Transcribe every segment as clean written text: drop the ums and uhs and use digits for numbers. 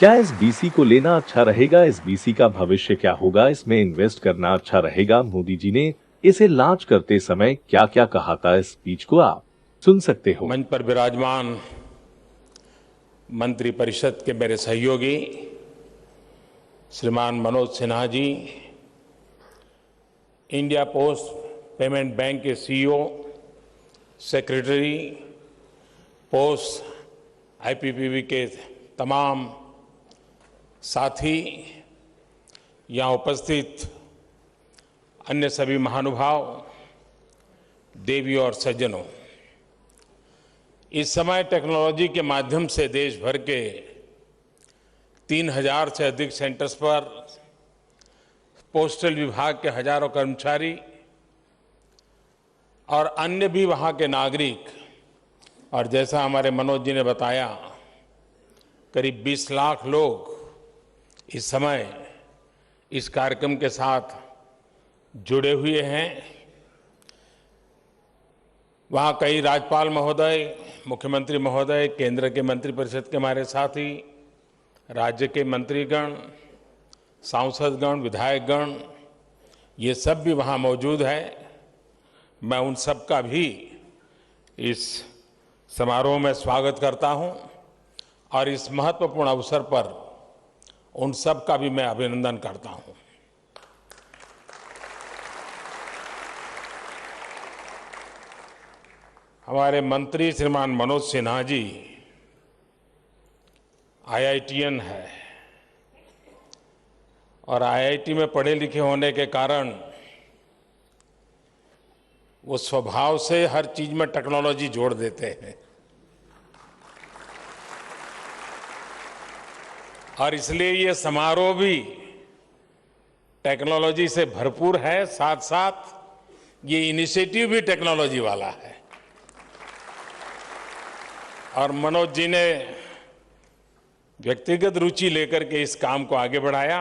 क्या इस बीसी को लेना अच्छा रहेगा? इस बीसी का भविष्य क्या होगा? इसमें इन्वेस्ट करना अच्छा रहेगा? मोदी जी ने इसे लॉन्च करते समय क्या क्या कहा था? इस स्पीच को आप सुन सकते हो। मंच पर विराजमान मंत्रिपरिषद के मेरे सहयोगी श्रीमान Manoj Sinha ji, India post payment bank के सीईओ, सेक्रेटरी, पोस्ट आईपीपीबी के तमाम साथी, यहाँ उपस्थित अन्य सभी महानुभाव, देवियों और सज्जनों, इस समय टेक्नोलॉजी के माध्यम से देश भर के 3000 से अधिक सेंटर्स पर पोस्टल विभाग के हजारों कर्मचारी और अन्य भी वहाँ के नागरिक, और जैसा हमारे मनोज जी ने बताया, करीब 20 लाख लोग इस समय इस कार्यक्रम के साथ जुड़े हुए हैं। वहाँ कई राज्यपाल महोदय, मुख्यमंत्री महोदय, केंद्र के मंत्रिपरिषद के हमारे साथी, राज्य के मंत्रीगण, सांसदगण, विधायकगण, ये सब भी वहाँ मौजूद है। मैं उन सब का भी इस समारोह में स्वागत करता हूँ और इस महत्वपूर्ण अवसर पर उन सब का भी मैं अभिनंदन करता हूँ। हमारे मंत्री श्रीमान मनोज सिन्हा जी आईआईटीएन है और आईआईटी में पढ़े लिखे होने के कारण वो स्वभाव से हर चीज में टेक्नोलॉजी जोड़ देते हैं और इसलिए ये समारोह भी टेक्नोलॉजी से भरपूर है, साथ साथ ये इनिशिएटिव भी टेक्नोलॉजी वाला है। और मनोज जी ने व्यक्तिगत रुचि लेकर के इस काम को आगे बढ़ाया।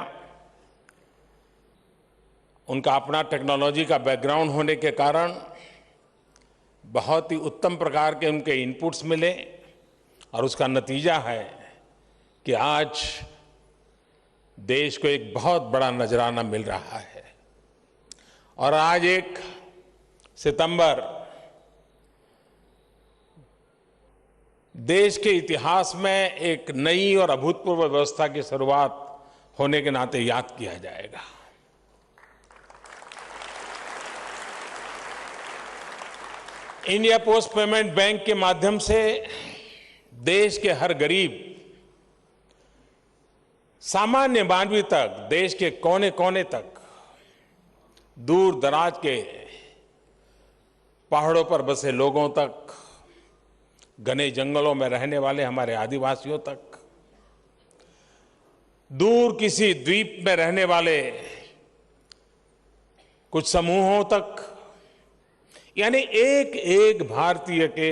उनका अपना टेक्नोलॉजी का बैकग्राउंड होने के कारण बहुत ही उत्तम प्रकार के उनके इनपुट्स मिले और उसका नतीजा है कि आज देश को एक बहुत बड़ा नजराना मिल रहा है। और आज 1 सितंबर देश के इतिहास में एक नई और अभूतपूर्व व्यवस्था की शुरुआत होने के नाते याद किया जाएगा। इंडिया पोस्ट पेमेंट बैंक के माध्यम से देश के हर गरीब, सामान्य मानवी तक, देश के कोने कोने तक, दूर दराज के पहाड़ों पर बसे लोगों तक, घने जंगलों में रहने वाले हमारे आदिवासियों तक, दूर किसी द्वीप में रहने वाले कुछ समूहों तक, यानी एक एक भारतीय के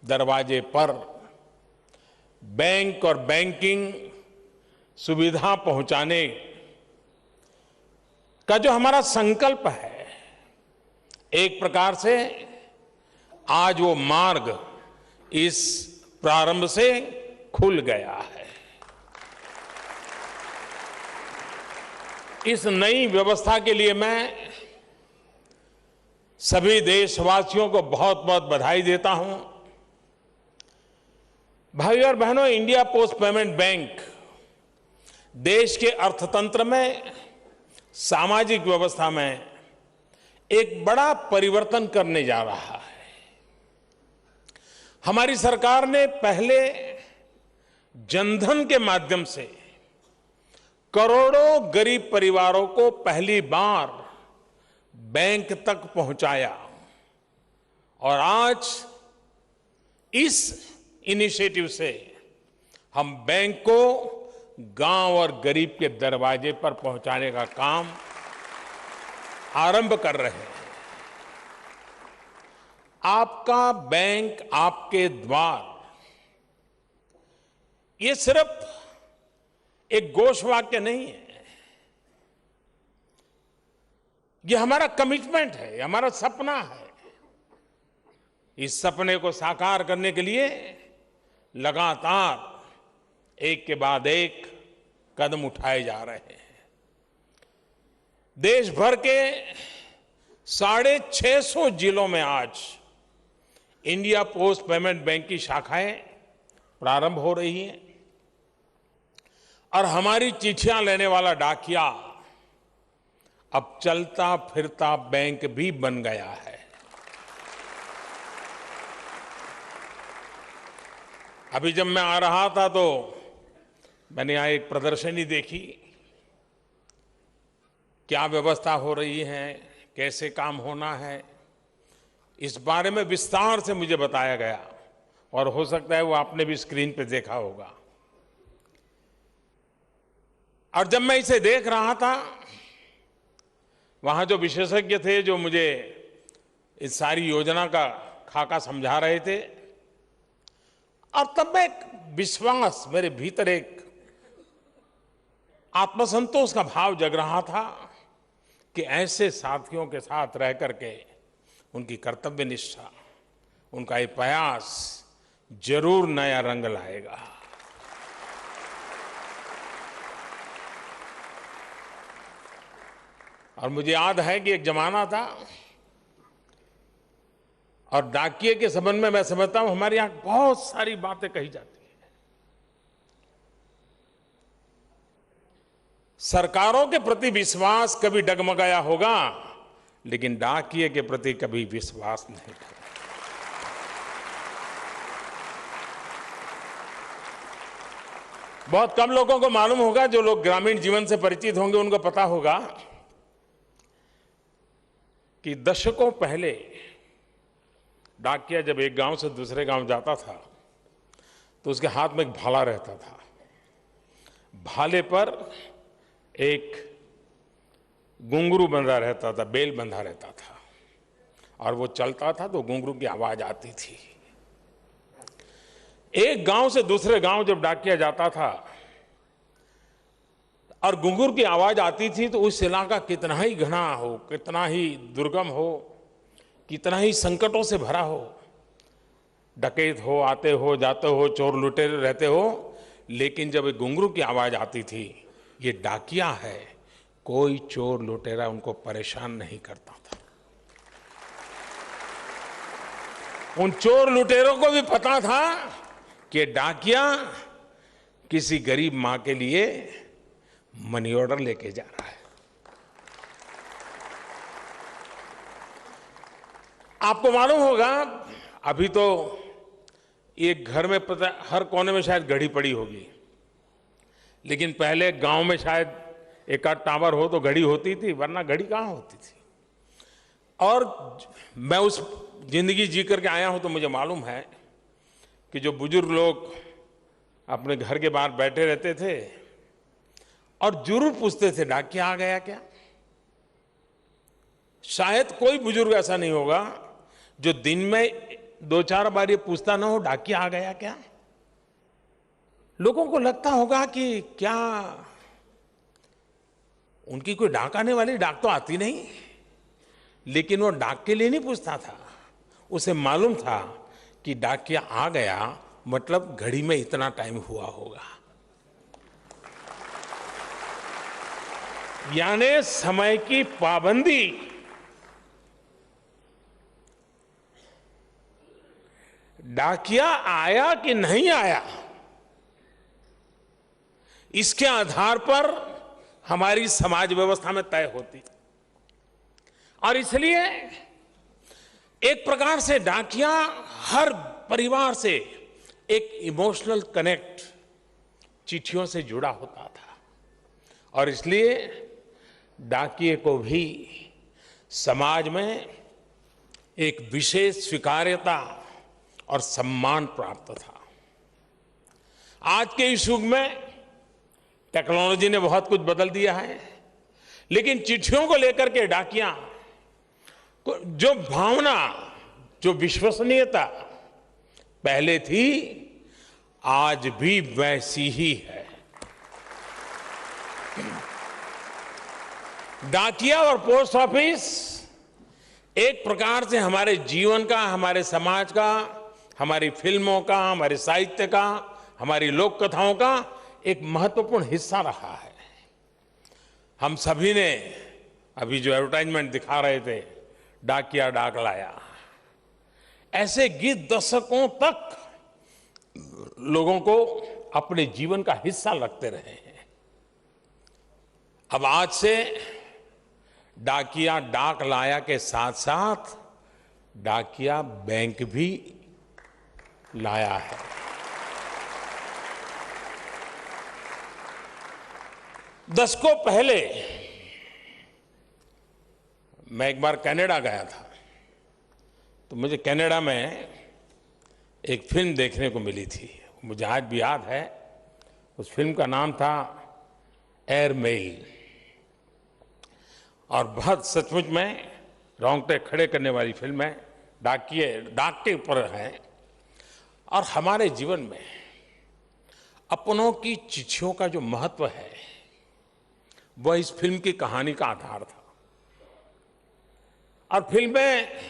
दरवाजे पर बैंक और बैंकिंग सुविधा पहुंचाने का जो हमारा संकल्प है, एक प्रकार से आज वो मार्ग इस प्रारंभ से खुल गया है। इस नई व्यवस्था के लिए मैं सभी देशवासियों को बहुत बहुत बधाई देता हूं। भाई और बहनों, इंडिया पोस्ट पेमेंट बैंक देश के अर्थतंत्र में, सामाजिक व्यवस्था में एक बड़ा परिवर्तन करने जा रहा है। हमारी सरकार ने पहले जनधन के माध्यम से करोड़ों गरीब परिवारों को पहली बार बैंक तक पहुंचाया और आज इस इनिशिएटिव से हम बैंक को गांव और गरीब के दरवाजे पर पहुंचाने का काम आरंभ कर रहे हैं। आपका बैंक आपके द्वार, ये सिर्फ एक घोषवाक्य नहीं है, ये हमारा कमिटमेंट है, ये हमारा सपना है। इस सपने को साकार करने के लिए लगातार एक के बाद एक कदम उठाए जा रहे हैं। देश भर के 650 जिलों में आज इंडिया पोस्ट पेमेंट बैंक की शाखाएं प्रारंभ हो रही हैं और हमारी चिट्ठियां लेने वाला डाकिया अब चलता फिरता बैंक भी बन गया है। अभी जब मैं आ रहा था तो मैंने यहां एक प्रदर्शनी देखी, क्या व्यवस्था हो रही है, कैसे काम होना है, इस बारे में विस्तार से मुझे बताया गया और हो सकता है वो आपने भी स्क्रीन पे देखा होगा। और जब मैं इसे देख रहा था, वहां जो विशेषज्ञ थे जो मुझे इस सारी योजना का खाका समझा रहे थे, और तब मैं एक विश्वास, मेरे भीतर एक आत्मसंतोष का भाव जग रहा था कि ऐसे साथियों के साथ रह करके उनकी कर्तव्य निष्ठा, उनका ये प्रयास जरूर नया रंग लाएगा। और मुझे याद है कि एक जमाना था, और डाकिये के संबंध में मैं समझता हूं हमारे यहां बहुत सारी बातें कही जाती हैं। सरकारों के प्रति विश्वास कभी डगमगाया होगा, लेकिन डाकिये के प्रति कभी विश्वास नहीं था। बहुत कम लोगों को मालूम होगा, जो लोग ग्रामीण जीवन से परिचित होंगे उनको पता होगा कि दशकों पहले डाकिया जब एक गांव से दूसरे गांव जाता था तो उसके हाथ में एक भाला रहता था। भाले पर एक घुंघरू बंधा रहता था, बेल बंधा रहता था, और वो चलता था तो घुंघरू की आवाज आती थी। एक गांव से दूसरे गांव जब डाकिया जाता था और घुंघरू की आवाज आती थी तो उस इलाका कितना ही घना हो, कितना ही दुर्गम हो, कितना ही संकटों से भरा हो, डकैत हो आते हो जाते हो, चोर लुटेरे रहते हो, लेकिन जब घुंघरू की आवाज आती थी, ये डाकिया है, कोई चोर लुटेरा उनको परेशान नहीं करता था। उन चोर लुटेरों को भी पता था कि डाकिया किसी गरीब मां के लिए मनी ऑर्डर लेके जा रहा है। आपको मालूम होगा, अभी तो एक घर में पता हर कोने में शायद घड़ी पड़ी होगी, लेकिन पहले गांव में शायद एक आध टावर हो तो घड़ी होती थी, वरना घड़ी कहां होती थी। और मैं उस जिंदगी जी करके आया हूं तो मुझे मालूम है कि जो बुजुर्ग लोग अपने घर के बाहर बैठे रहते थे और जरूर पूछते थे डाकिया आ गया क्या। शायद कोई बुजुर्ग ऐसा नहीं होगा जो दिन में 2-4 बार ये पूछता ना हो डाकिया आ गया क्या। लोगों को लगता होगा कि क्या उनकी कोई डाक आने वाली, डाक तो आती नहीं, लेकिन वो डाक के लिए नहीं पूछता था, उसे मालूम था कि डाकिया आ गया मतलब घड़ी में इतना टाइम हुआ होगा। यानी समय की पाबंदी डाकिया आया कि नहीं आया, इसके आधार पर हमारी समाज व्यवस्था में तय होती। और इसलिए एक प्रकार से डाकिया हर परिवार से एक इमोशनल कनेक्ट चिट्ठियों से जुड़ा होता था, और इसलिए डाकिये को भी समाज में एक विशेष स्वीकार्यता और सम्मान प्राप्त था। आज के इस युग में टेक्नोलॉजी ने बहुत कुछ बदल दिया है, लेकिन चिट्ठियों को लेकर के डाकिया को जो भावना, जो विश्वसनीयता पहले थी, आज भी वैसी ही है। डाकिया और पोस्ट ऑफिस एक प्रकार से हमारे जीवन का, हमारे समाज का, हमारी फिल्मों का, हमारे साहित्य का, हमारी लोक कथाओं का एक महत्वपूर्ण हिस्सा रहा है। हम सभी ने अभी जो एडवर्टाइजमेंट दिखा रहे थे, डाकिया डाक लाया, ऐसे गीत दशकों तक लोगों को अपने जीवन का हिस्सा लगते रहे हैं। अब आज से डाकिया डाक लाया के साथ साथ डाकिया बैंक भी लाया है। दशकों पहले मैं एक बार कनाडा गया था, तो मुझे कनाडा में एक फिल्म देखने को मिली थी, मुझे आज भी याद है। उस फिल्म का नाम था एयरमेल, और बहुत सचमुच में रोंगटे खड़े करने वाली फिल्म है। डाक के ऊपर है, और हमारे जीवन में अपनों की चिट्ठियों का जो महत्व है वह इस फिल्म की कहानी का आधार था। और फिल्म में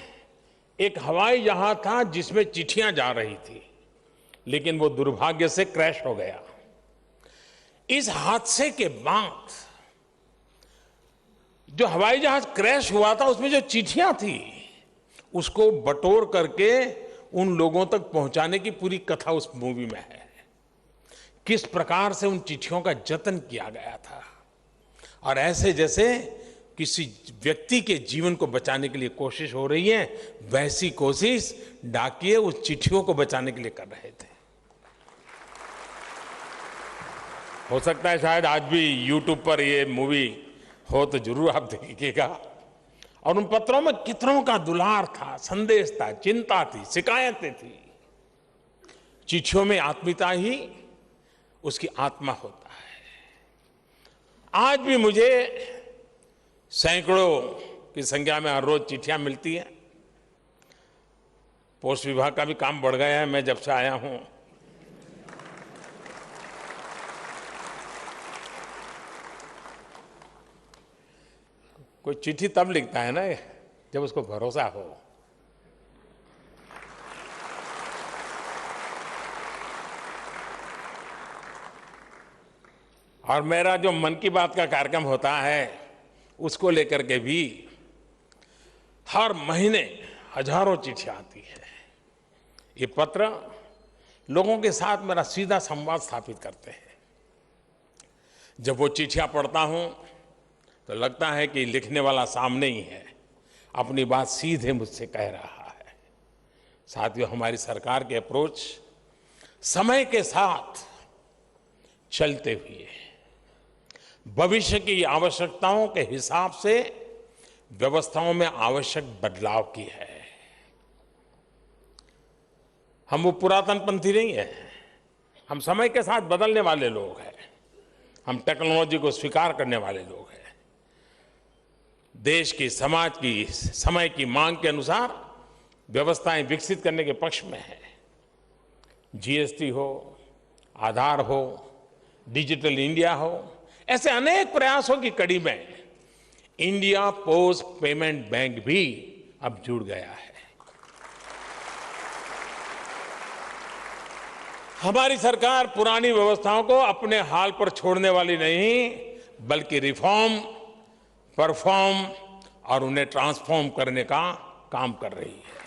एक हवाई जहाज था जिसमें चिट्ठियां जा रही थी, लेकिन वो दुर्भाग्य से क्रैश हो गया। इस हादसे के बाद जो हवाई जहाज क्रैश हुआ था उसमें जो चिट्ठियां थी उसको बटोर करके उन लोगों तक पहुंचाने की पूरी कथा उस मूवी में है। किस प्रकार से उन चिट्ठियों का जतन किया गया था, और ऐसे जैसे किसी व्यक्ति के जीवन को बचाने के लिए कोशिश हो रही है, वैसी कोशिश डाकिये उस चिट्ठियों को बचाने के लिए कर रहे थे। हो सकता है शायद आज भी YouTube पर ये मूवी हो तो जरूर आप देखिएगा। और उन पत्रों में कितनों का दुलार था, संदेश था, चिंता थी, शिकायतें थी। चिट्ठियों में आत्मीयता ही उसकी आत्मा होता है। आज भी मुझे सैकड़ों की संख्या में हर रोज चिट्ठियां मिलती हैं। पोस्ट विभाग का भी काम बढ़ गया है मैं जब से आया हूं। कोई चिट्ठी तब लिखता है ना जब उसको भरोसा हो। और मेरा जो मन की बात का कार्यक्रम होता है उसको लेकर के भी हर महीने हजारों चिट्ठियां आती है। ये पत्र लोगों के साथ मेरा सीधा संवाद स्थापित करते हैं। जब वो चिट्ठियां पढ़ता हूं तो लगता है कि लिखने वाला सामने ही है, अपनी बात सीधे मुझसे कह रहा है। साथियों, हमारी सरकार के अप्रोच समय के साथ चलते हुए भविष्य की आवश्यकताओं के हिसाब से व्यवस्थाओं में आवश्यक बदलाव की है। हम वो पुरातन पंथी नहीं है, हम समय के साथ बदलने वाले लोग हैं। हम टेक्नोलॉजी को स्वीकार करने वाले लोग हैं। देश की, समाज की, समय की मांग के अनुसार व्यवस्थाएं विकसित करने के पक्ष में है। जीएसटी हो, आधार हो, डिजिटल इंडिया हो, ऐसे अनेक प्रयासों की कड़ी में इंडिया पोस्ट पेमेंट बैंक भी अब जुड़ गया है। हमारी सरकार पुरानी व्यवस्थाओं को अपने हाल पर छोड़ने वाली नहीं, बल्कि रिफॉर्म, परफॉर्म और उन्हें ट्रांसफॉर्म करने का काम कर रही है।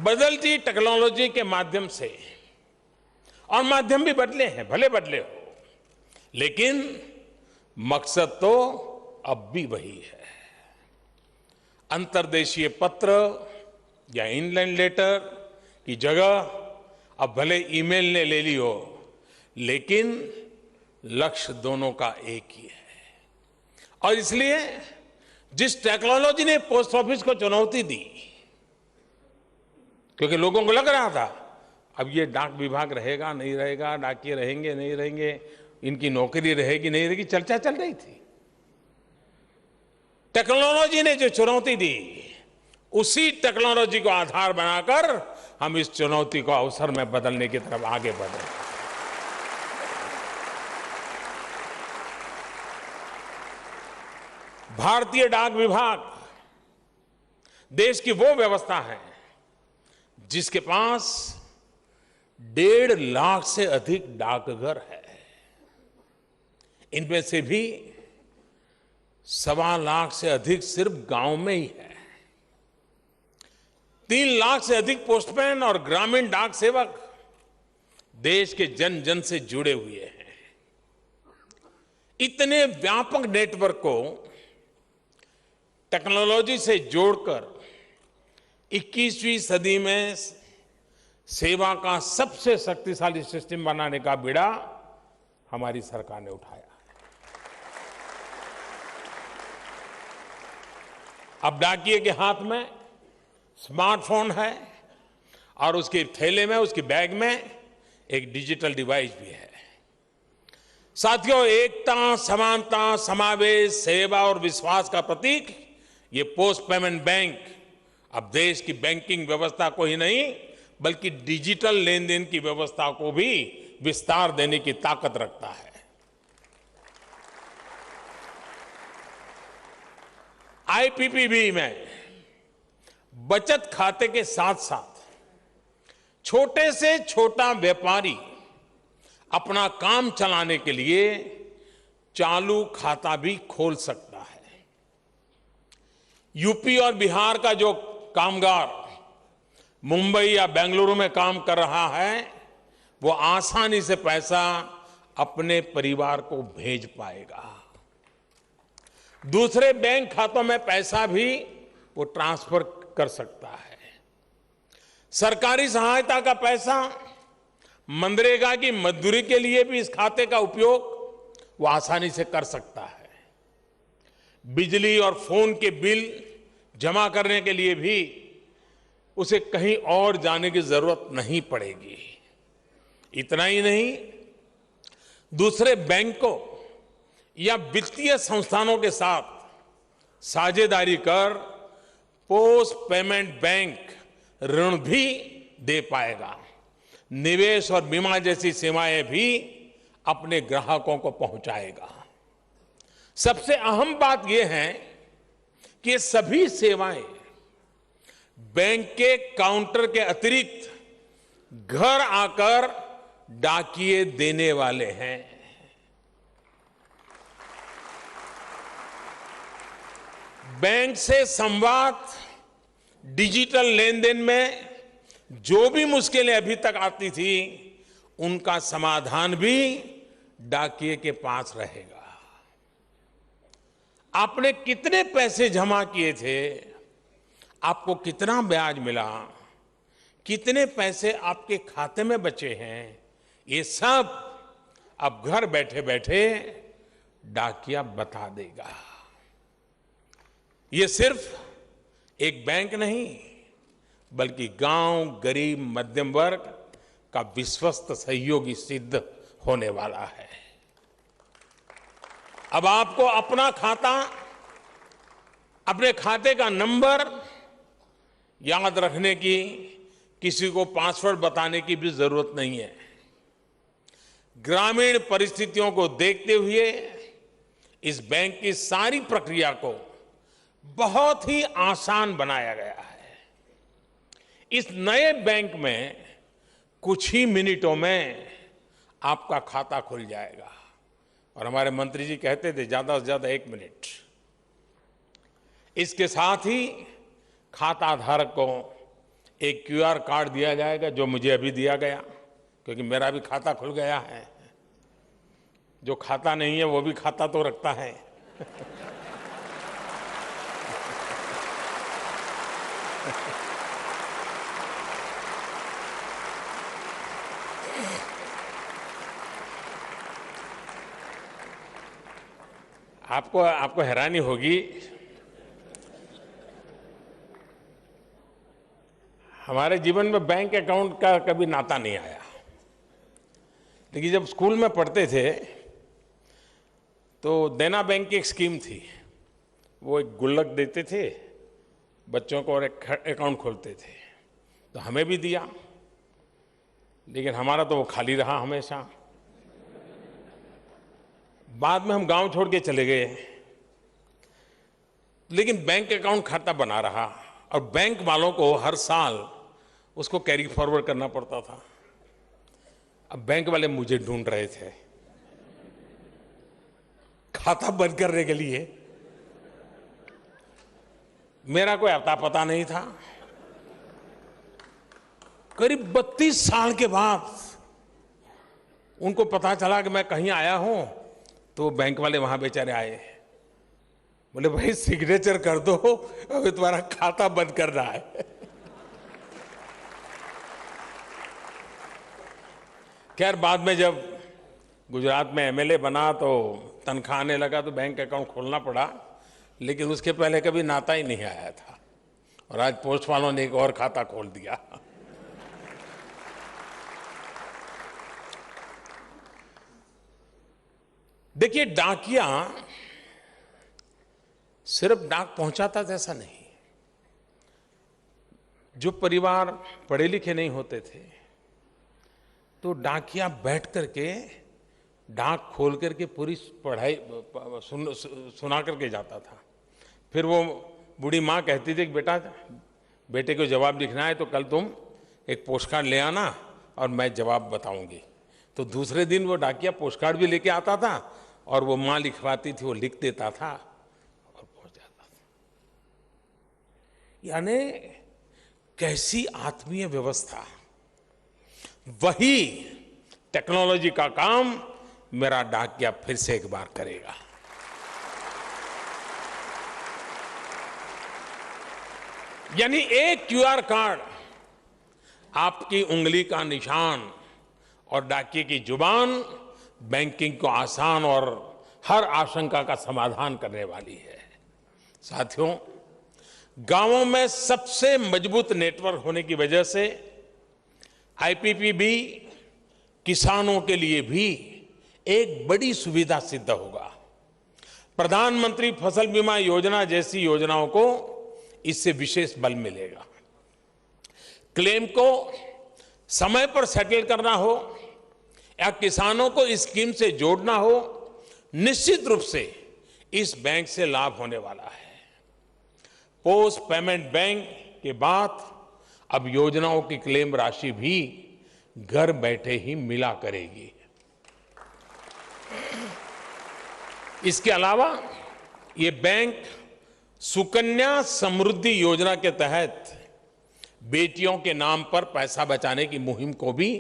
बदलती टेक्नोलॉजी के माध्यम से, और माध्यम भी बदले हैं, भले बदले हो, लेकिन मकसद तो अब भी वही है। अंतर्देशीय पत्र या इनलैंड लेटर की जगह अब भले ईमेल ने ले ली हो, लेकिन लक्ष्य दोनों का एक ही है। और इसलिए जिस टेक्नोलॉजी ने पोस्ट ऑफिस को चुनौती दी, क्योंकि लोगों को लग रहा था अब ये डाक विभाग रहेगा नहीं रहेगा, डाकिये रहेंगे नहीं रहेंगे, इनकी नौकरी रहेगी नहीं रहेगी, चर्चा चल रही थी। टेक्नोलॉजी ने जो चुनौती दी, उसी टेक्नोलॉजी को आधार बनाकर हम इस चुनौती को अवसर में बदलने की तरफ आगे बढ़ रहे हैं। भारतीय डाक विभाग देश की वो व्यवस्था है जिसके पास 1.5 लाख से अधिक डाकघर है। इनमें से भी 1.25 लाख से अधिक सिर्फ गांव में ही है। 3 लाख से अधिक पोस्टमैन और ग्रामीण डाक सेवक देश के जन जन से जुड़े हुए हैं। इतने व्यापक नेटवर्क को टेक्नोलॉजी से जोड़कर 21वीं सदी में सेवा का सबसे शक्तिशाली सिस्टम बनाने का बीड़ा हमारी सरकार ने उठाया। अब डाकिये के हाथ में स्मार्टफोन है और उसके थैले में, उसकी बैग में एक डिजिटल डिवाइस भी है। साथियों, एकता, समानता, समावेश, सेवा और विश्वास का प्रतीक ये पोस्ट पेमेंट बैंक अब देश की बैंकिंग व्यवस्था को ही नहीं बल्कि डिजिटल लेन देन की व्यवस्था को भी विस्तार देने की ताकत रखता है। आईपीपीबी में बचत खाते के साथ साथ छोटे से छोटा व्यापारी अपना काम चलाने के लिए चालू खाता भी खोल सकता है। यूपी और बिहार का जो कामगार मुंबई या बेंगलुरु में काम कर रहा है वो आसानी से पैसा अपने परिवार को भेज पाएगा। दूसरे बैंक खातों में पैसा भी वो ट्रांसफर कर सकता है। सरकारी सहायता का पैसा, मनरेगा की मजदूरी के लिए भी इस खाते का उपयोग वो आसानी से कर सकता है। बिजली और फोन के बिल जमा करने के लिए भी उसे कहीं और जाने की जरूरत नहीं पड़ेगी। इतना ही नहीं, दूसरे बैंकों या वित्तीय संस्थानों के साथ साझेदारी कर पोस्ट पेमेंट बैंक ऋण भी दे पाएगा। निवेश और बीमा जैसी सेवाएं भी अपने ग्राहकों को पहुंचाएगा। सबसे अहम बात यह है कि ये सभी सेवाएं बैंक के काउंटर के अतिरिक्त घर आकर डाकिये देने वाले हैं। बैंक से संवाद, डिजिटल लेन देन में जो भी मुश्किलें अभी तक आती थी उनका समाधान भी डाकिये के पास रहेगा। आपने कितने पैसे जमा किए थे, आपको कितना ब्याज मिला, कितने पैसे आपके खाते में बचे हैं, ये सब अब घर बैठे बैठे डाकिया बता देगा। ये सिर्फ एक बैंक नहीं बल्कि गांव, गरीब, मध्यम वर्ग का विश्वस्त सहयोगी सिद्ध होने वाला है। अब आपको अपना खाता, अपने खाते का नंबर याद रखने की, किसी को पासवर्ड बताने की भी जरूरत नहीं है। ग्रामीण परिस्थितियों को देखते हुए इस बैंक की सारी प्रक्रिया को बहुत ही आसान बनाया गया है। इस नए बैंक में कुछ ही मिनटों में आपका खाता खुल जाएगा और हमारे मंत्री जी कहते थे ज्यादा से ज्यादा 1 मिनट। इसके साथ ही खाता धारक को एक QR कार्ड दिया जाएगा, जो मुझे अभी दिया गया क्योंकि मेरा भी खाता खुल गया है। जो खाता नहीं है वो भी खाता तो रखता है। आपको हैरानी होगी, हमारे जीवन में बैंक अकाउंट का कभी नाता नहीं आया। लेकिन जब स्कूल में पढ़ते थे तो देना बैंक की एक स्कीम थी। वो एक गुल्लक देते थे बच्चों को और एक अकाउंट खोलते थे, तो हमें भी दिया, लेकिन हमारा तो वो खाली रहा हमेशा। बाद में हम गांव छोड़ के चले गए, लेकिन बैंक अकाउंट खाता बना रहा और बैंक वालों को हर साल उसको कैरी फॉरवर्ड करना पड़ता था। अब बैंक वाले मुझे ढूंढ रहे थे खाता बंद करने के लिए। मेरा कोई अता पता नहीं था। करीब 32 साल के बाद उनको पता चला कि मैं कहीं आया हूं, तो बैंक वाले वहां बेचारे आए, बोले भाई सिग्नेचर कर दो, अभी तुम्हारा खाता बंद करना है। खैर बाद में जब गुजरात में एमएलए बना तो तनख्वाह आने लगा तो बैंक अकाउंट खोलना पड़ा, लेकिन उसके पहले कभी नाता ही नहीं आया था। और आज पोस्ट वालों ने एक और खाता खोल दिया। देखिए, डाकिया सिर्फ डाक पहुंचाता था ऐसा नहीं। जो परिवार पढ़े लिखे नहीं होते थे तो डाकिया बैठ करके डाक खोल करके पूरी पढ़ाई सुना करके जाता था। फिर वो बूढ़ी माँ कहती थी कि बेटा, बेटे को जवाब लिखना है तो कल तुम एक पोस्ट कार्ड ले आना और मैं जवाब बताऊंगी। तो दूसरे दिन वो डाकिया पोस्ट कार्ड भी लेके आता था और वो माँ लिखवाती थी, वो लिख देता था और पहुंच जाता था। यानी कैसी आत्मीय व्यवस्था। वही टेक्नोलॉजी का काम मेरा डाकिया फिर से एक बार करेगा। यानी एक क्यूआर कार्ड, आपकी उंगली का निशान और डाकिये की जुबान बैंकिंग को आसान और हर आशंका का समाधान करने वाली है। साथियों, गांवों में सबसे मजबूत नेटवर्क होने की वजह से आईपीपीबी किसानों के लिए भी एक बड़ी सुविधा सिद्ध होगा। प्रधानमंत्री फसल बीमा योजना जैसी योजनाओं को इससे विशेष बल मिलेगा। क्लेम को समय पर सेटल करना हो या किसानों को इस स्कीम से जोड़ना हो, निश्चित रूप से इस बैंक से लाभ होने वाला है। पोस्ट पेमेंट बैंक के बाद अब योजनाओं की क्लेम राशि भी घर बैठे ही मिला करेगी। इसके अलावा ये बैंक सुकन्या समृद्धि योजना के तहत बेटियों के नाम पर पैसा बचाने की मुहिम को भी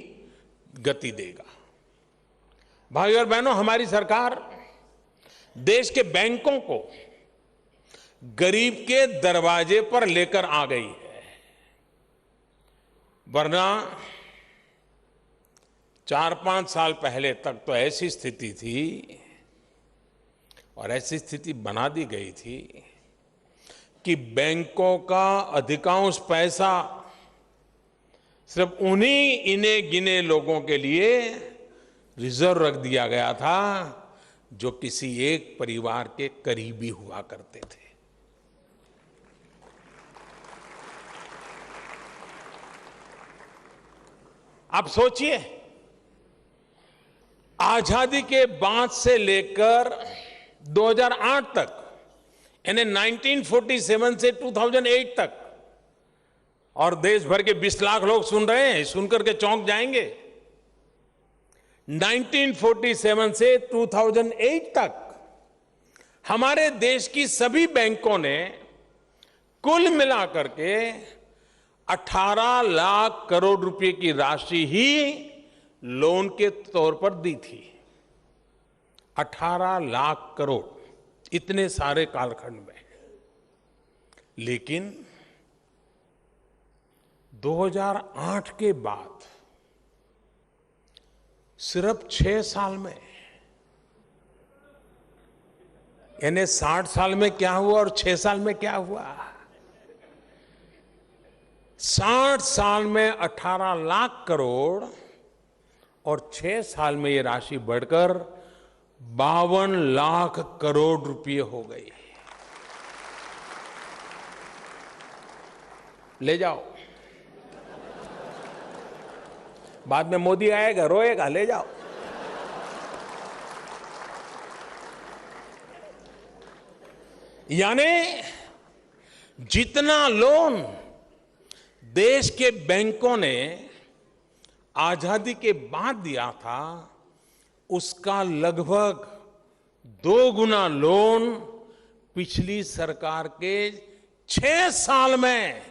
गति देगा। भाइयों और बहनों, हमारी सरकार देश के बैंकों को गरीब के दरवाजे पर लेकर आ गई है। वरना 4-5 साल पहले तक तो ऐसी स्थिति थी और ऐसी स्थिति बना दी गई थी कि बैंकों का अधिकांश पैसा सिर्फ उन्हीं इन्हें गिने लोगों के लिए रिजर्व रख दिया गया था जो किसी एक परिवार के करीबी हुआ करते थे। आप सोचिए, आजादी के बाद से लेकर 2008 तक, यानी 1947 से 2008 तक, और देश भर के 20 लाख लोग सुन रहे हैं, सुनकर के चौंक जाएंगे। 1947 से 2008 तक हमारे देश की सभी बैंकों ने कुल मिलाकर के 18 लाख करोड़ रुपए की राशि ही लोन के तौर पर दी थी। 18 लाख करोड़, इतने सारे कालखंड में। लेकिन 2008 के बाद सिर्फ 6 साल में, यानी 60 साल में क्या हुआ और 6 साल में क्या हुआ? 60 साल में 18 लाख करोड़ और 6 साल में ये राशि बढ़कर 52 लाख करोड़ रुपए हो गई। ले जाओ, बाद में मोदी आएगा, रोएगा, ले जाओ। यानी जितना लोन देश के बैंकों ने आजादी के बाद दिया था, उसका लगभग 2 गुना लोन पिछली सरकार के 6 साल में।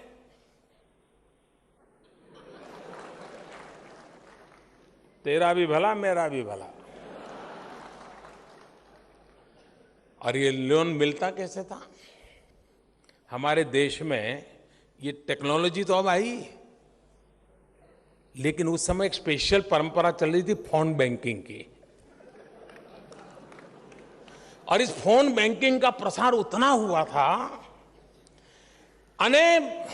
तेरा भी भला मेरा भी भला। और ये लोन मिलता कैसे था? हमारे देश में ये टेक्नोलॉजी तो अब आई, लेकिन उस समय एक स्पेशल परंपरा चल रही थी फोन बैंकिंग की। और इस फोन बैंकिंग का प्रसार उतना हुआ था, अनेक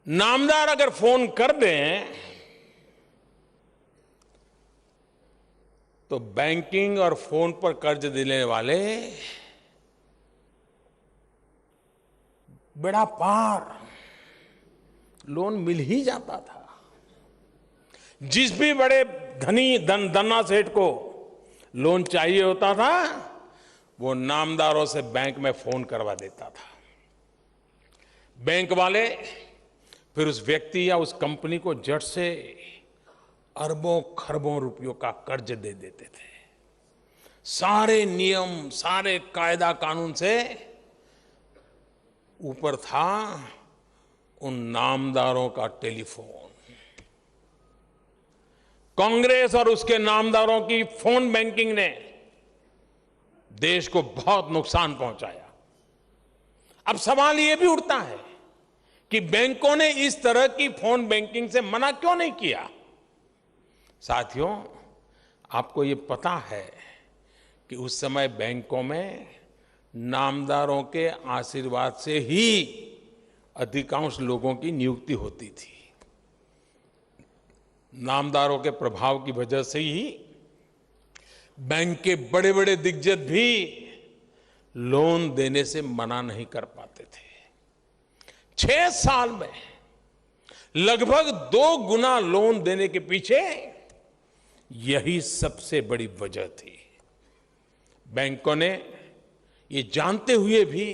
नामदार अगर फोन कर दें तो बैंकिंग और फोन पर कर्ज देने वाले बेड़ा पार लोन मिल ही जाता था। जिस भी बड़े धनी धन्ना सेठ को लोन चाहिए होता था, वो नामदारों से बैंक में फोन करवा देता था। बैंक वाले फिर उस व्यक्ति या उस कंपनी को झट से अरबों खरबों रुपयों का कर्ज दे देते थे। सारे नियम, सारे कायदा कानून से ऊपर था उन नामदारों का टेलीफोन। कांग्रेस और उसके नामदारों की फोन बैंकिंग ने देश को बहुत नुकसान पहुंचाया। अब सवाल यह भी उठता है कि बैंकों ने इस तरह की फोन बैंकिंग से मना क्यों नहीं किया? साथियों, आपको ये पता है कि उस समय बैंकों में नामदारों के आशीर्वाद से ही अधिकांश लोगों की नियुक्ति होती थी। नामदारों के प्रभाव की वजह से ही बैंक के बड़े बड़े दिग्गज भी लोन देने से मना नहीं कर पाते थे। 6 साल में लगभग 2 गुना लोन देने के पीछे यही सबसे बड़ी वजह थी। बैंकों ने ये जानते हुए भी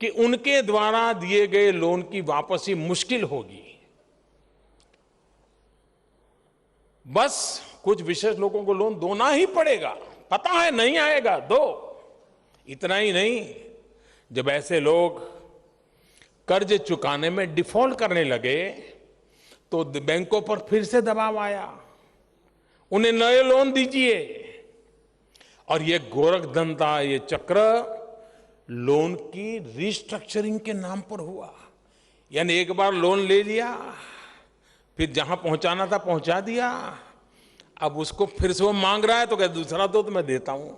कि उनके द्वारा दिए गए लोन की वापसी मुश्किल होगी, बस कुछ विशेष लोगों को लोन देना ही पड़ेगा, पता है नहीं आएगा दो। इतना ही नहीं, जब ऐसे लोग कर्ज चुकाने में डिफॉल्ट करने लगे तो बैंकों पर फिर से दबाव आया, उन्हें नए लोन दीजिए। और ये गोरखधंधा, ये चक्र लोन की रिस्ट्रक्चरिंग के नाम पर हुआ। यानी एक बार लोन ले लिया, फिर जहां पहुंचाना था पहुंचा दिया, अब उसको फिर से वो मांग रहा है तो कहते दूसरा दो तो मैं देता हूं,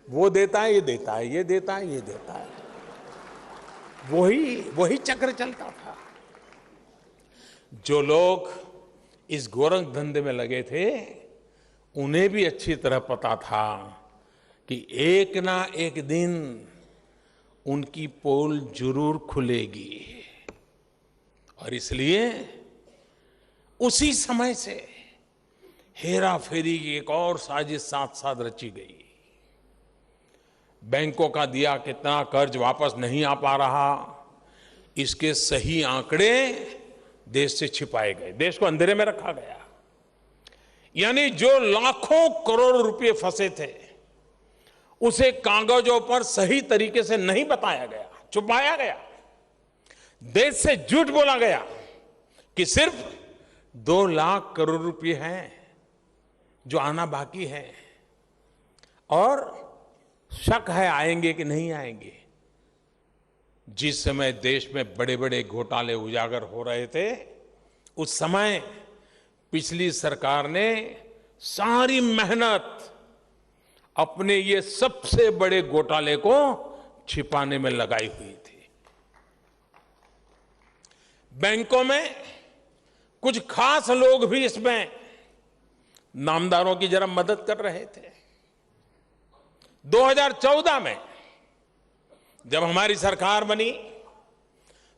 वो देता है, ये देता है, ये देता है, ये देता है। वही चक्र चलता था। जो लोग इस गोरख धंधे में लगे थे, उन्हें भी अच्छी तरह पता था कि एक ना एक दिन उनकी पोल जरूर खुलेगी। और इसलिए उसी समय से हेरा फेरी की एक और साजिश साथ साथ रची गई। बैंकों का दिया कितना कर्ज वापस नहीं आ पा रहा, इसके सही आंकड़े देश से छिपाए गए, देश को अंधेरे में रखा गया। यानी जो लाखों करोड़ रुपए फंसे थे, उसे कागजों पर सही तरीके से नहीं बताया गया, छुपाया गया। देश से झूठ बोला गया कि सिर्फ 2 लाख करोड़ रुपए हैं जो आना बाकी है, और शक है आएंगे कि नहीं आएंगे। जिस समय देश में बड़े बड़े घोटाले उजागर हो रहे थे, उस समय पिछली सरकार ने सारी मेहनत अपने ये सबसे बड़े घोटाले को छिपाने में लगाई हुई थी। बैंकों में कुछ खास लोग भी इसमें नामदारों की जरा मदद कर रहे थे। 2014 में जब हमारी सरकार बनी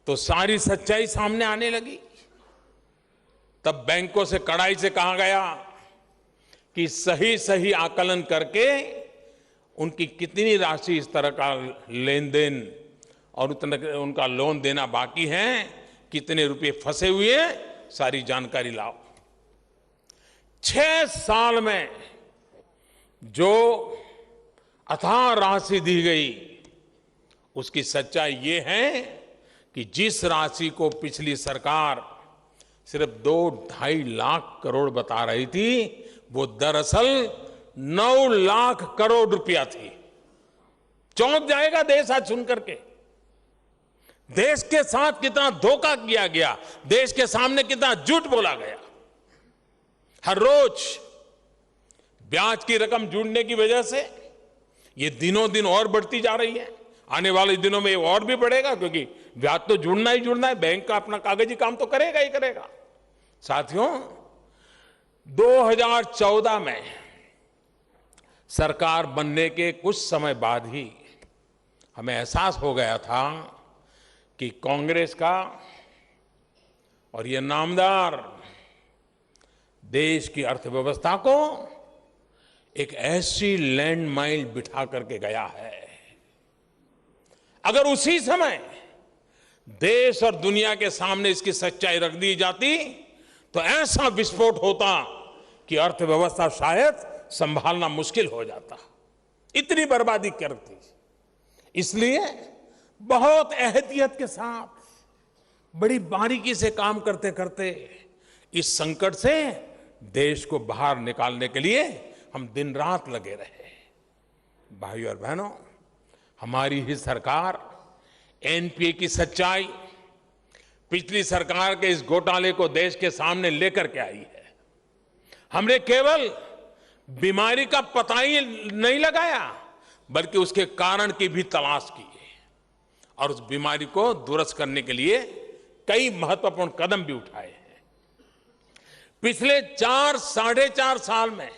तो सारी सच्चाई सामने आने लगी। तब बैंकों से कड़ाई से कहा गया कि सही सही आकलन करके उनकी कितनी राशि इस तरह का लेन देन और उतना उनका लोन देना बाकी है, कितने रुपए फंसे हुए हैं, सारी जानकारी लाओ। 6 साल में जो अथाह राशि दी गई, उसकी सच्चाई ये है कि जिस राशि को पिछली सरकार सिर्फ 2-2.5 लाख करोड़ बता रही थी, वो दरअसल 9 लाख करोड़ रुपया थी। चौंक जाएगा देश आज सुन करके। देश के साथ कितना धोखा किया गया, देश के सामने कितना झूठ बोला गया। हर रोज ब्याज की रकम जुड़ने की वजह से ये दिनों दिन और बढ़ती जा रही है। आने वाले दिनों में ये और भी बढ़ेगा, क्योंकि ब्याज तो जुड़ना ही जुड़ना है। बैंक का अपना कागजी काम तो करेगा ही करेगा। साथियों, 2014 में सरकार बनने के कुछ समय बाद ही हमें एहसास हो गया था कि कांग्रेस का और ये नामदार देश की अर्थव्यवस्था को एक ऐसी लैंड माइन बिठा करके गया है। अगर उसी समय देश और दुनिया के सामने इसकी सच्चाई रख दी जाती तो ऐसा विस्फोट होता कि अर्थव्यवस्था शायद संभालना मुश्किल हो जाता। इतनी बर्बादी करती। इसलिए बहुत एहतियात के साथ, बड़ी बारीकी से काम करते करते इस संकट से देश को बाहर निकालने के लिए हम दिन रात लगे रहे। भाइयों और बहनों, हमारी ही सरकार एनपीए की सच्चाई, पिछली सरकार के इस घोटाले को देश के सामने लेकर के आई है। हमने केवल बीमारी का पता ही नहीं लगाया, बल्कि उसके कारण की भी तलाश की और उस बीमारी को दुरुस्त करने के लिए कई महत्वपूर्ण कदम भी उठाए हैं। पिछले 4-4.5 साल में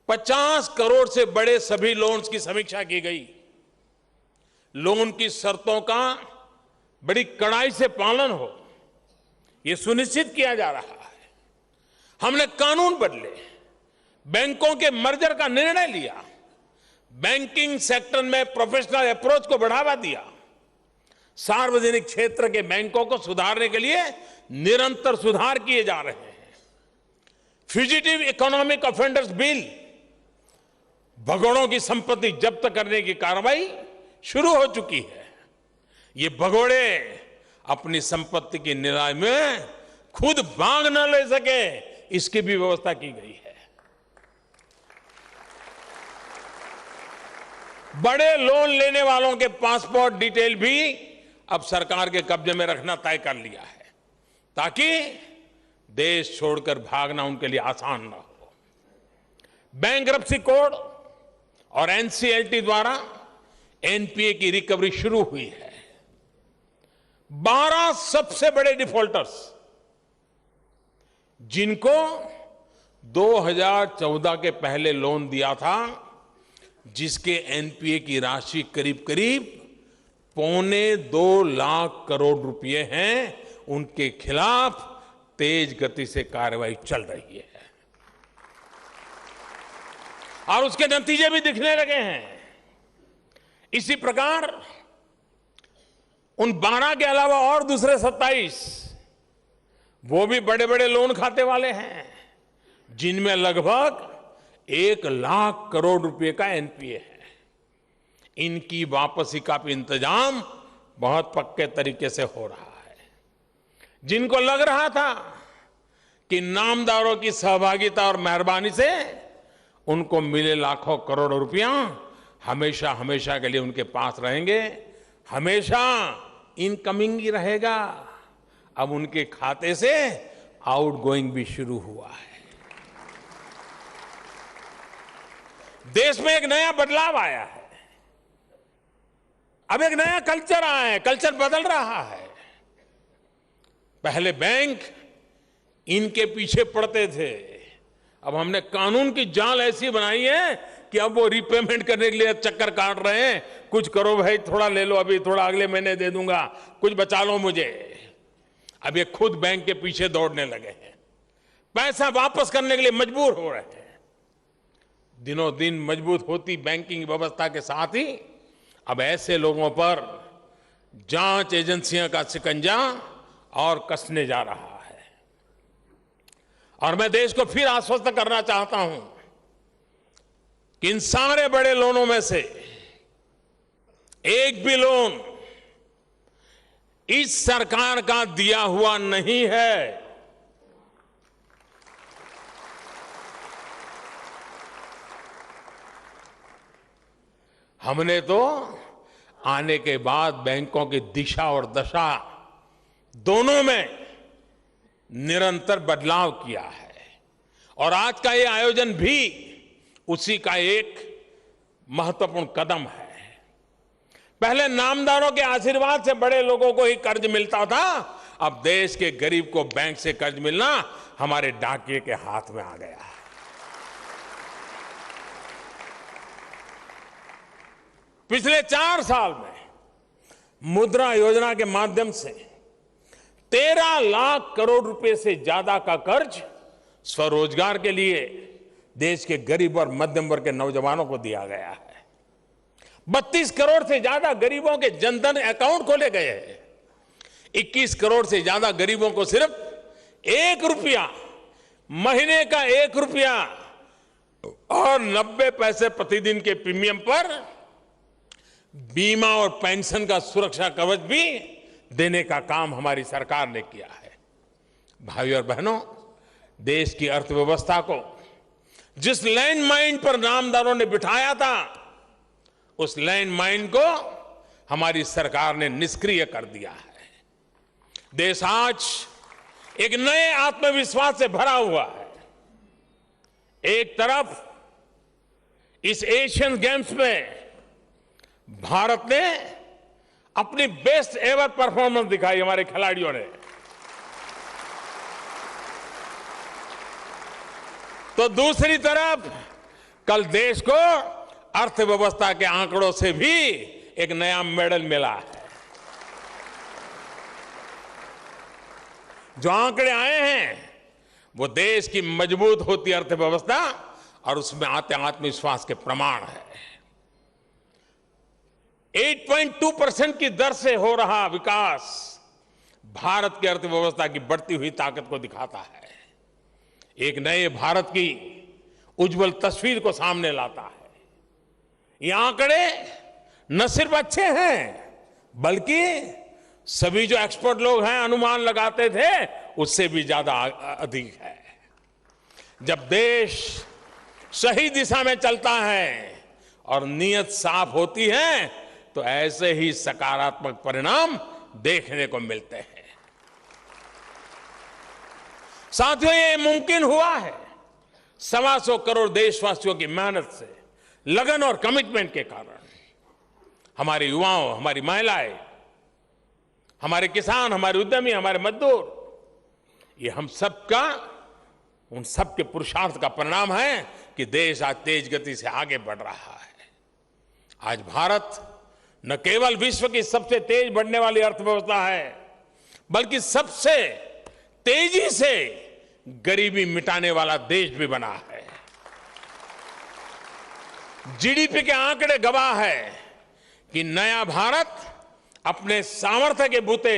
50 करोड़ से बड़े सभी लोन्स की समीक्षा की गई। लोन की शर्तों का बड़ी कड़ाई से पालन हो, यह सुनिश्चित किया जा रहा है। हमने कानून बदले, बैंकों के मर्जर का निर्णय लिया, बैंकिंग सेक्टर में प्रोफेशनल अप्रोच को बढ़ावा दिया, सार्वजनिक क्षेत्र के बैंकों को सुधारने के लिए निरंतर सुधार किए जा रहे हैं। फ्यूजिटिव इकोनॉमिक ऑफेंडर्स बिल, भगोड़ों की संपत्ति जब्त करने की कार्रवाई शुरू हो चुकी है। ये भगोड़े अपनी संपत्ति की नीलामी में खुद भाग न ले सके, इसकी भी व्यवस्था की गई है। बड़े लोन लेने वालों के पासपोर्ट डिटेल भी अब सरकार के कब्जे में रखना तय कर लिया है, ताकि देश छोड़कर भागना उनके लिए आसान ना हो। बैंक्रप्सी कोड और एनसीएलटी द्वारा एनपीए की रिकवरी शुरू हुई है। 12 सबसे बड़े डिफॉल्टर्स, जिनको 2014 के पहले लोन दिया था, जिसके एनपीए की राशि करीब करीब 1.25 लाख करोड़ रुपए हैं, उनके खिलाफ तेज गति से कार्रवाई चल रही है और उसके नतीजे भी दिखने लगे हैं। इसी प्रकार उन 12 के अलावा और दूसरे 27 वो भी बड़े बड़े लोन खाते वाले हैं, जिनमें लगभग 1 लाख करोड़ रुपए का एनपीए है। इनकी वापसी का भी इंतजाम बहुत पक्के तरीके से हो रहा है। जिनको लग रहा था कि नामदारों की सहभागिता और मेहरबानी से उनको मिले लाखों करोड़ रुपया हमेशा हमेशा के लिए उनके पास रहेंगे, हमेशा इनकमिंग ही रहेगा, अब उनके खाते से आउटगोइंग भी शुरू हुआ है। देश में एक नया बदलाव आया है। अब एक नया कल्चर आया है, कल्चर बदल रहा है। पहले बैंक इनके पीछे पड़ते थे, अब हमने कानून की जाल ऐसी बनाई है कि अब वो रीपेमेंट करने के लिए चक्कर काट रहे हैं। कुछ करो भाई, थोड़ा ले लो, अभी थोड़ा अगले महीने दे दूंगा, कुछ बचा लो मुझे। अब ये खुद बैंक के पीछे दौड़ने लगे हैं, पैसा वापस करने के लिए मजबूर हो रहे हैं। दिनों दिन मजबूत होती बैंकिंग व्यवस्था के साथ ही अब ऐसे लोगों पर जांच एजेंसियों का शिकंजा और कसने जा रहा है। और मैं देश को फिर आश्वस्त करना चाहता हूं कि इन सारे बड़े लोनों में से एक भी लोन इस सरकार का दिया हुआ नहीं है। हमने तो आने के बाद बैंकों की दिशा और दशा दोनों में निरंतर बदलाव किया है और आज का ये आयोजन भी उसी का एक महत्वपूर्ण कदम है। पहले नामदारों के आशीर्वाद से बड़े लोगों को ही कर्ज मिलता था, अब देश के गरीब को बैंक से कर्ज मिलना हमारे डाकिये के हाथ में आ गया है। पिछले 4 साल में मुद्रा योजना के माध्यम से 13 लाख करोड़ रुपए से ज्यादा का कर्ज स्वरोजगार के लिए देश के गरीब और मध्यम वर्ग के नौजवानों को दिया गया है। 32 करोड़ से ज्यादा गरीबों के जनधन अकाउंट खोले गए हैं। 21 करोड़ से ज्यादा गरीबों को सिर्फ 1 रुपया, महीने का 1 रुपया और 90 पैसे प्रतिदिन के प्रीमियम पर बीमा और पेंशन का सुरक्षा कवच भी देने का काम हमारी सरकार ने किया है। भाइयों और बहनों, देश की अर्थव्यवस्था को जिस लैंडमाइन पर नामदारों ने बिठाया था, उस लैंडमाइन को हमारी सरकार ने निष्क्रिय कर दिया है। देश आज एक नए आत्मविश्वास से भरा हुआ है। एक तरफ इस एशियन गेम्स में भारत ने अपनी बेस्ट एवर परफॉर्मेंस दिखाई, हमारे खिलाड़ियों ने, तो दूसरी तरफ कल देश को अर्थव्यवस्था के आंकड़ों से भी एक नया मेडल मिला है। जो आंकड़े आए हैं वो देश की मजबूत होती अर्थव्यवस्था और उसमें आते आत्मविश्वास के प्रमाण है। 8.2% की दर से हो रहा विकास भारत की अर्थव्यवस्था की बढ़ती हुई ताकत को दिखाता है, एक नए भारत की उज्जवल तस्वीर को सामने लाता है। ये आंकड़े न सिर्फ अच्छे हैं, बल्कि सभी जो एक्सपर्ट लोग हैं अनुमान लगाते थे उससे भी ज्यादा अधिक है। जब देश सही दिशा में चलता है और नीयत साफ होती है तो ऐसे ही सकारात्मक परिणाम देखने को मिलते हैं। साथियों, ये मुमकिन हुआ है 125 करोड़ देशवासियों की मेहनत से, लगन और कमिटमेंट के कारण। हमारे युवाओं, हमारी महिलाएं, हमारे किसान, हमारे उद्यमी, हमारे मजदूर, ये हम सबका, उन सबके पुरुषार्थ का परिणाम है कि देश आज तेज गति से आगे बढ़ रहा है। आज भारत न केवल विश्व की सबसे तेज बढ़ने वाली अर्थव्यवस्था है, बल्कि सबसे तेजी से गरीबी मिटाने वाला देश भी बना है। जीडीपी के आंकड़े गवाह है कि नया भारत अपने सामर्थ्य के बूते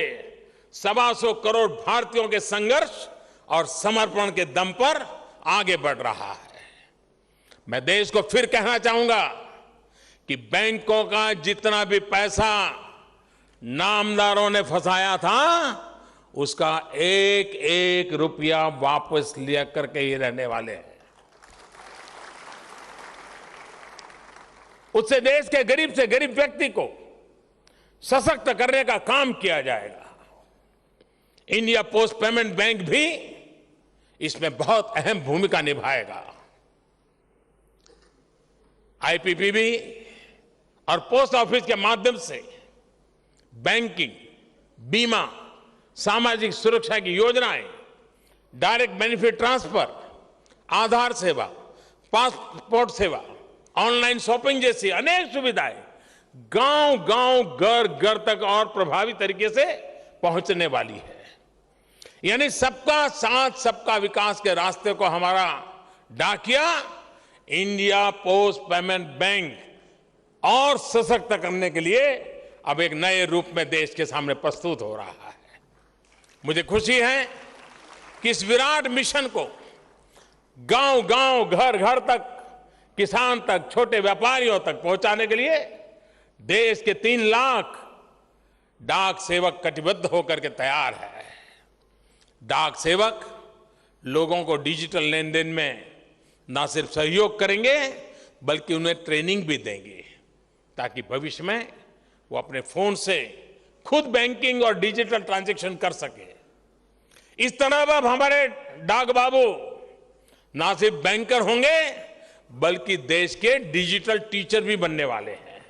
125 करोड़ भारतीयों के संघर्ष और समर्पण के दम पर आगे बढ़ रहा है। मैं देश को फिर कहना चाहूंगा कि बैंकों का जितना भी पैसा नामदारों ने फंसाया था, उसका 1-1 रुपया वापस लिया करके ही रहने वाले हैं। उससे देश के गरीब से गरीब व्यक्ति को सशक्त करने का काम किया जाएगा। इंडिया पोस्ट पेमेंट बैंक भी इसमें बहुत अहम भूमिका निभाएगा। आईपीपीबी और पोस्ट ऑफिस के माध्यम से बैंकिंग, बीमा, सामाजिक सुरक्षा की योजनाएं, डायरेक्ट बेनिफिट ट्रांसफर, आधार सेवा, पासपोर्ट सेवा, ऑनलाइन शॉपिंग जैसी अनेक सुविधाएं गांव-गांव, घर-घर तक और प्रभावी तरीके से पहुंचने वाली है। यानी सबका साथ, सबका विकास के रास्ते को हमारा डाकिया इंडिया पोस्ट पेमेंट बैंक और सशक्त करने के लिए अब एक नए रूप में देश के सामने प्रस्तुत हो रहा है। मुझे खुशी है कि इस विराट मिशन को गांव गांव, घर घर तक, किसान तक, छोटे व्यापारियों तक पहुंचाने के लिए देश के 3 लाख डाक सेवक कटिबद्ध होकर के तैयार है। डाक सेवक लोगों को डिजिटल लेन देन में न सिर्फ सहयोग करेंगे बल्कि उन्हें ट्रेनिंग भी देंगे ताकि भविष्य में वो अपने फोन से खुद बैंकिंग और डिजिटल ट्रांजैक्शन कर सके। इस तरह अब हमारे डाक बाबू ना सिर्फ बैंकर होंगे बल्कि देश के डिजिटल टीचर भी बनने वाले हैं।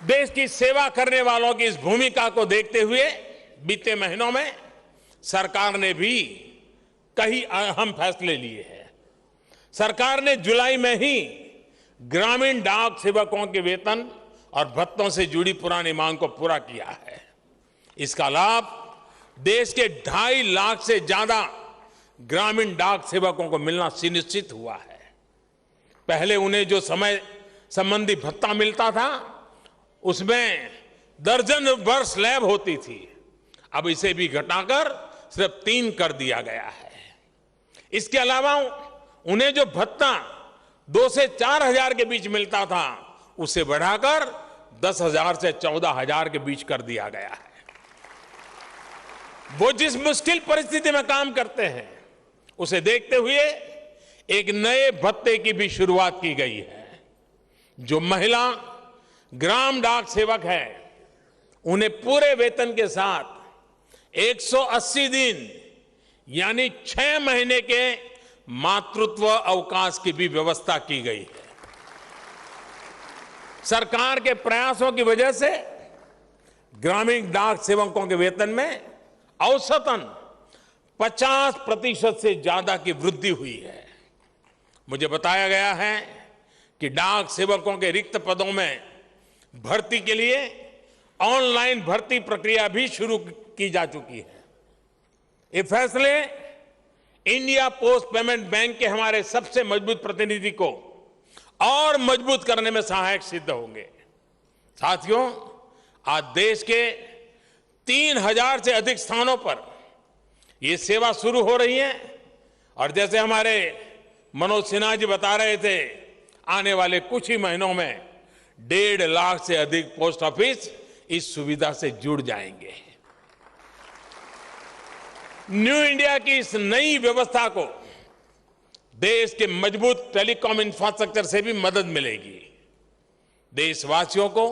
देश की सेवा करने वालों की इस भूमिका को देखते हुए बीते महीनों में सरकार ने भी कई अहम फैसले लिए हैं। सरकार ने जुलाई में ही ग्रामीण डाक सेवकों के वेतन और भत्तों से जुड़ी पुरानी मांग को पूरा किया है। इसका लाभ देश के 2.5 लाख से ज्यादा ग्रामीण डाक सेवकों को मिलना सुनिश्चित हुआ है। पहले उन्हें जो समय संबंधी भत्ता मिलता था उसमें दर्जन भर स्लैब होती थी, अब इसे भी घटाकर सिर्फ 3 कर दिया गया है। इसके अलावा उन्हें जो भत्ता 2 से 4 हजार के बीच मिलता था उसे बढ़ाकर 10,000 से 14,000 के बीच कर दिया गया है। वो जिस मुश्किल परिस्थिति में काम करते हैं उसे देखते हुए एक नए भत्ते की भी शुरुआत की गई है। जो महिला ग्राम डाक सेवक है उन्हें पूरे वेतन के साथ 180 दिन यानी 6 महीने के मातृत्व अवकाश की भी व्यवस्था की गई है। सरकार के प्रयासों की वजह से ग्रामीण डाक सेवकों के वेतन में औसतन 50% से ज्यादा की वृद्धि हुई है। मुझे बताया गया है कि डाक सेवकों के रिक्त पदों में भर्ती के लिए ऑनलाइन भर्ती प्रक्रिया भी शुरू की जा चुकी है। ये फैसले इंडिया पोस्ट पेमेंट बैंक के हमारे सबसे मजबूत प्रतिनिधि को और मजबूत करने में सहायक सिद्ध होंगे। साथियों, आज देश के 3,000 से अधिक स्थानों पर ये सेवा शुरू हो रही है और जैसे हमारे मनोज सिन्हा जी बता रहे थे, आने वाले कुछ ही महीनों में 1.5 लाख से अधिक पोस्ट ऑफिस इस सुविधा से जुड़ जाएंगे। न्यू इंडिया की इस नई व्यवस्था को देश के मजबूत टेलीकॉम इंफ्रास्ट्रक्चर से भी मदद मिलेगी। देशवासियों को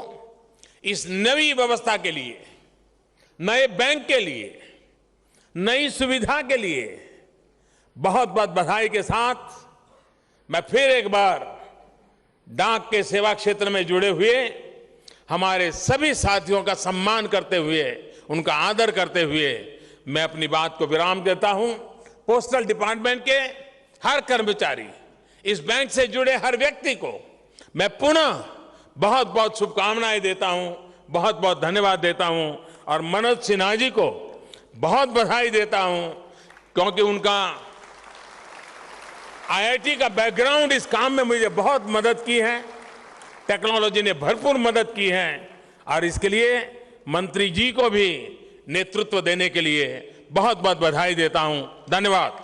इस नई व्यवस्था के लिए, नए बैंक के लिए, नई सुविधा के लिए बहुत बहुत बधाई के साथ मैं फिर एक बार डाक के सेवा क्षेत्र में जुड़े हुए हमारे सभी साथियों का सम्मान करते हुए, उनका आदर करते हुए मैं अपनी बात को विराम देता हूं। पोस्टल डिपार्टमेंट के हर कर्मचारी, इस बैंक से जुड़े हर व्यक्ति को मैं पुनः बहुत बहुत शुभकामनाएं देता हूं, बहुत बहुत धन्यवाद देता हूं और मनोज सिन्हा जी को बहुत बधाई देता हूं क्योंकि उनका आईआईटी का बैकग्राउंड इस काम में मुझे बहुत मदद की है। टेक्नोलॉजी ने भरपूर मदद की है और इसके लिए मंत्री जी को भी नेतृत्व देने के लिए बहुत बहुत बधाई देता हूं। धन्यवाद।